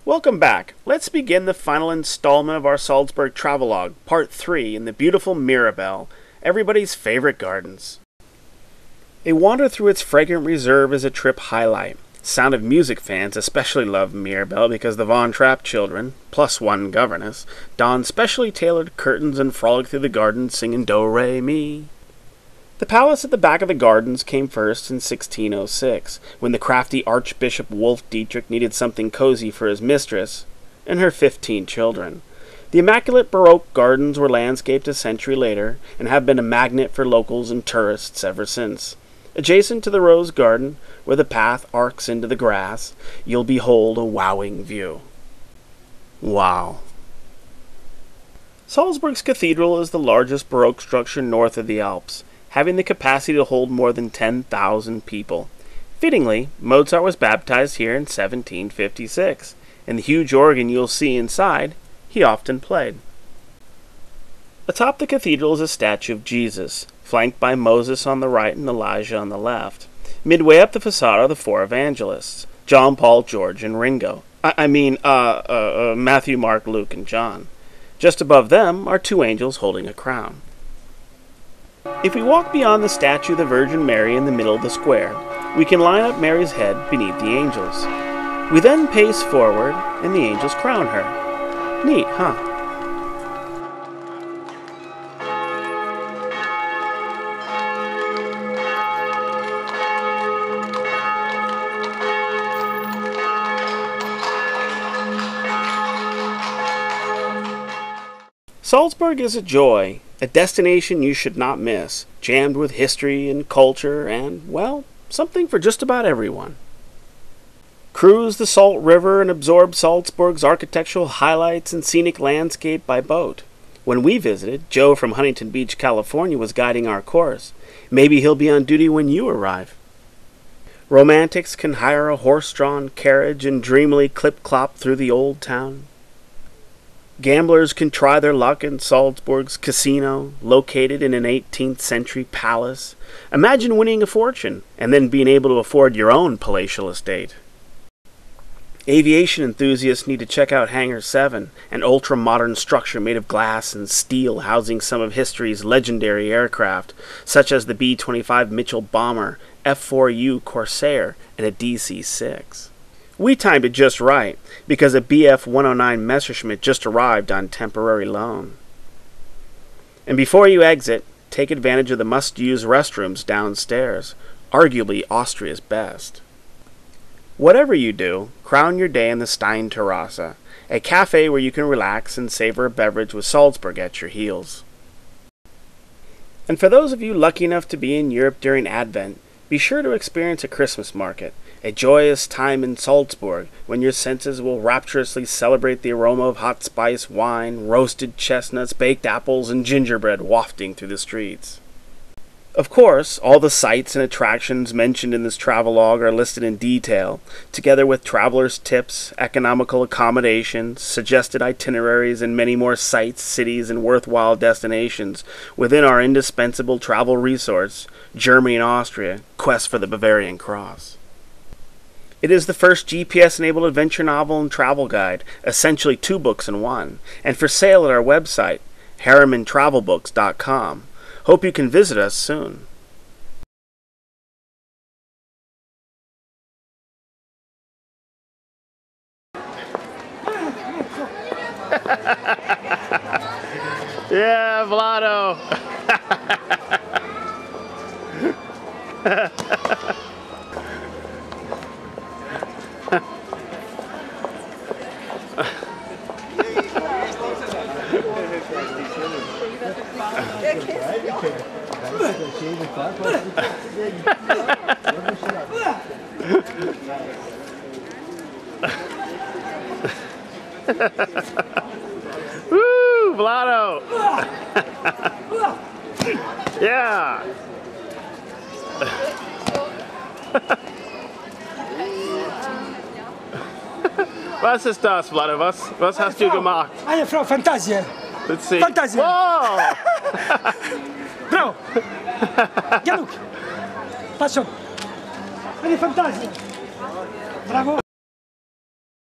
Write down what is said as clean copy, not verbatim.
Welcome back. Let's begin the final installment of our Salzburg travelogue, part 3, in the beautiful Mirabell, everybody's favorite gardens. A wander through its fragrant reserve is a trip highlight. Sound of Music fans especially love Mirabell because the Von Trapp children, plus one governess, don specially tailored curtains and frolic through the garden singing Do-Re-Mi. The palace at the back of the gardens came first in 1606, when the crafty Archbishop Wolf Dietrich needed something cozy for his mistress and her 15 children. The immaculate Baroque gardens were landscaped a century later and have been a magnet for locals and tourists ever since. Adjacent to the Rose Garden, where the path arcs into the grass, you'll behold a wowing view. Wow. Salzburg's cathedral is the largest Baroque structure north of the Alps, having the capacity to hold more than 10,000 people. Fittingly, Mozart was baptized here in 1756, and the huge organ you'll see inside, he often played. Atop the cathedral is a statue of Jesus, flanked by Moses on the right and Elijah on the left. Midway up the facade are the four evangelists, John, Paul, George, and Ringo. Matthew, Mark, Luke, and John. Just above them are two angels holding a crown. If we walk beyond the statue of the Virgin Mary in the middle of the square, we can line up Mary's head beneath the angels. We then pace forward, and the angels crown her. Neat, huh? Salzburg is a joy, a destination you should not miss, jammed with history and culture and, well, something for just about everyone. Cruise the Salt River and absorb Salzburg's architectural highlights and scenic landscape by boat. When we visited, Joe from Huntington Beach, California was guiding our course. Maybe he'll be on duty when you arrive. Romantics can hire a horse-drawn carriage and dreamily clip-clop through the old town. Gamblers can try their luck in Salzburg's casino, located in an 18th century palace. Imagine winning a fortune, and then being able to afford your own palatial estate. Aviation enthusiasts need to check out Hangar 7, an ultra-modern structure made of glass and steel housing some of history's legendary aircraft, such as the B-25 Mitchell Bomber, F-4U Corsair, and a DC-6. We timed it just right, because a Bf-109 Messerschmitt just arrived on temporary loan. And before you exit, take advantage of the must-use restrooms downstairs, arguably Austria's best. Whatever you do, crown your day in the Stein Terrasse, a cafe where you can relax and savor a beverage with Salzburg at your heels. And for those of you lucky enough to be in Europe during Advent, be sure to experience a Christmas market, a joyous time in Salzburg when your senses will rapturously celebrate the aroma of hot spice wine, roasted chestnuts, baked apples, and gingerbread wafting through the streets. Of course, all the sights and attractions mentioned in this travelogue are listed in detail, together with travelers' tips, economical accommodations, suggested itineraries, and many more sites, cities, and worthwhile destinations within our indispensable travel resource, Germany and Austria, Quest for the Bavarian Cross. It is the first GPS-enabled adventure novel and travel guide, essentially 2 books in one, and for sale at our website, harrimantravelbooks.com. Hope you can visit us soon. Yeah, Vlado. Woo, Vlado. Yeah. Was ist das, Vlado? Was hast du gemacht? Eine Frau, Fantasie. Let's see. Fantasie. Wow. Bravo. Genug. Patrz. Eine Fantasie. Bravo.